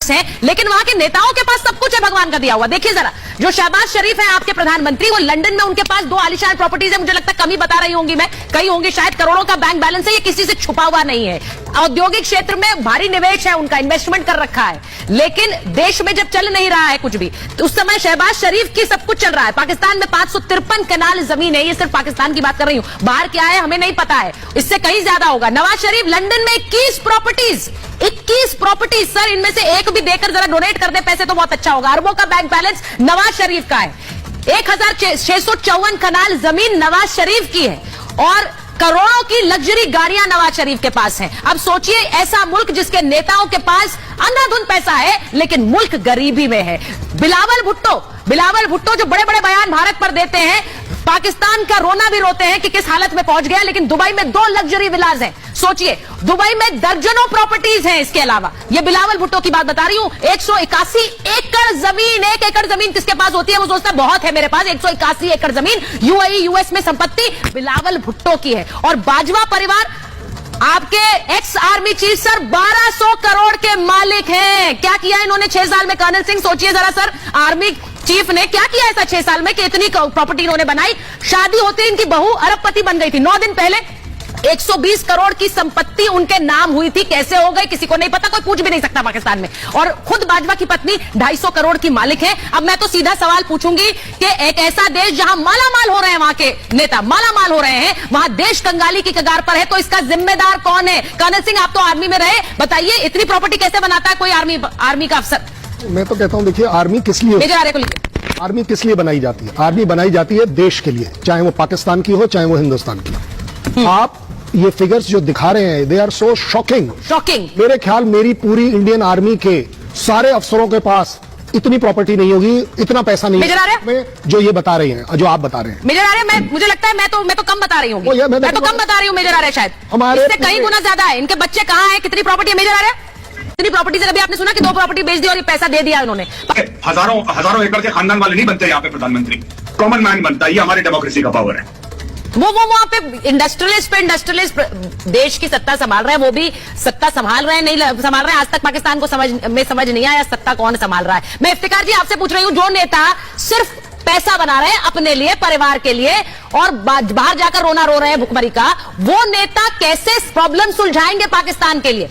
Trust हैं, लेकिन वहां के नेताओं के पास सब कुछ है भगवान का दिया हुआ। देखिए जरा, जो शहबाज शरीफ है आपके प्रधानमंत्री, वो लंदन में उनके पास 2 आलीशान प्रॉपर्टीज है, मुझे लगता है कम ही बता रही होंगी मैं, कई होंगी शायद, करोड़ों का बैंक बैलेंस है, ये किसी से छुपा हुआ नहीं है। औद्योगिक क्षेत्र में भारी निवेश है उनका, इन्वेस्टमेंट कर रखा है, लेकिन देश में जब चल नहीं रहा है कुछ भी, तो उस समय शहबाज शरीफ की सब कुछ चल रहा है। पाकिस्तान में 553 कनाल जमीन है, ये सिर्फ पाकिस्तान की बात कर रही हूं, बाहर क्या है हमें नहीं पता है, इससे कहीं ज्यादा होगा। नवाज शरीफ लंदन में 21 प्रॉपर्टीज सर, इनमें से एक भी देकर जरा डोनेट कर दे पैसे तो बहुत अच्छा होगा। अरबों का बैंक बैलेंस नवाज शरीफ का है, 1654 कनाल जमीन नवाज शरीफ की है, और करोड़ों की लग्जरी गाड़ियां नवाज शरीफ के पास हैं। अब सोचिए, ऐसा मुल्क जिसके नेताओं के पास अंधाधुंध पैसा है, लेकिन मुल्क गरीबी में है। बिलावल भुट्टो जो बड़े बड़े बयान भारत पर देते हैं, पाकिस्तान का रोना भी रोते हैं कि किस हालत में पहुंच गया, लेकिन दुबई में 2 लग्जरी विलाज हैं। सोचिए, दुबई में दर्जनों प्रॉपर्टीज हैं। इसके अलावा ये बिलावल भुट्टो की बात बता रही हूं, 181 एकड़ जमीन, 1 एकड़ जमीन किसके पास होती है, वो सोचता बहुत है मेरे पास, 181 एकड़ जमीन यूएई यूएस में संपत्ति बिलावल भुट्टो की है। और बाजवा परिवार, आपके ex army chief sir 1200 crore के मालिक हैं। क्या किया इन्होंने 6 साल में? कर्नल सिंह सोचिए जरा सर, आर्मी चीफ ने क्या किया ऐसा 6 साल में कि इतनी प्रॉपर्टी इन्होंने बनाई। शादी होते इनकी बहू अरबपति बन गई थी। 9 दिन पहले 120 करोड़ की संपत्ति उनके नाम हुई थी, कैसे हो गई किसी को नहीं पता, कोई पूछ भी नहीं सकता पाकिस्तान में। और खुद बाजवा की पत्नी 250 करोड़ की मालिक है। अब मैं तो सीधा सवाल पूछूंगी कि एक ऐसा देश जहां मालामाल हो रहे हैं, वहां के नेता मालामाल हो रहे हैं, वहां देश कंगाली की कगार पर है, तो इसका जिम्मेदार कौन है? कर्नल सिंह, आप तो आर्मी में रहे, बताइए इतनी प्रॉपर्टी कैसे बनाता है कोई आर्मी का अफसर? मैं तो कहता हूं, देखिए आर्मी किस लिए आर्मी किस लिए बनाई जाती है? आर्मी बनाई जाती है देश के लिए, चाहे वो पाकिस्तान की हो चाहे वो हिंदुस्तान की हो। आप ये फिगर्स जो दिखा रहे हैं, दे आर सो शॉकिंग। मेरे ख्याल मेरी पूरी इंडियन आर्मी के सारे अफसरों के पास इतनी प्रॉपर्टी नहीं होगी, इतना पैसा नहीं है जो ये बता रहे हैं, जो आप बता रहे हैं। मेजर आर्य, मुझे लगता है मैं तो कम बता रही हूँ, मैं तो कम बता रही हूँ मेजर आर्य, शायद हमारे इससे कई गुना ज्यादा है। इनके बच्चे कहाँ हैं, कितनी प्रॉपर्टी है मेजर आर्य? इतनी प्रॉपर्टी से अभी आपने सुना कि 2 प्रॉपर्टी बेच दी और ये पैसा दे दिया उन्होंने। हजारों एकड़ के खानदान वाले नहीं बनते यहाँ पे प्रधानमंत्री, कॉमन मैन बनता है। ये हमारी डेमोक्रेसी का पावर है। वो वहां पे इंडस्ट्रियलिस्ट देश की सत्ता संभाल रहे हैं, वो भी सत्ता संभाल रहे हैं, नहीं संभाल रहे हैं। आज तक पाकिस्तान को समझ नहीं आया सत्ता कौन संभाल रहा है। मैं इफ्तिकार जी आपसे पूछ रही हूँ, जो नेता सिर्फ पैसा बना रहे हैं अपने लिए, परिवार के लिए, और बाहर जाकर रोना रो रहे हैं भुखमरी का, वो नेता कैसे प्रॉब्लम सुलझाएंगे पाकिस्तान के लिए?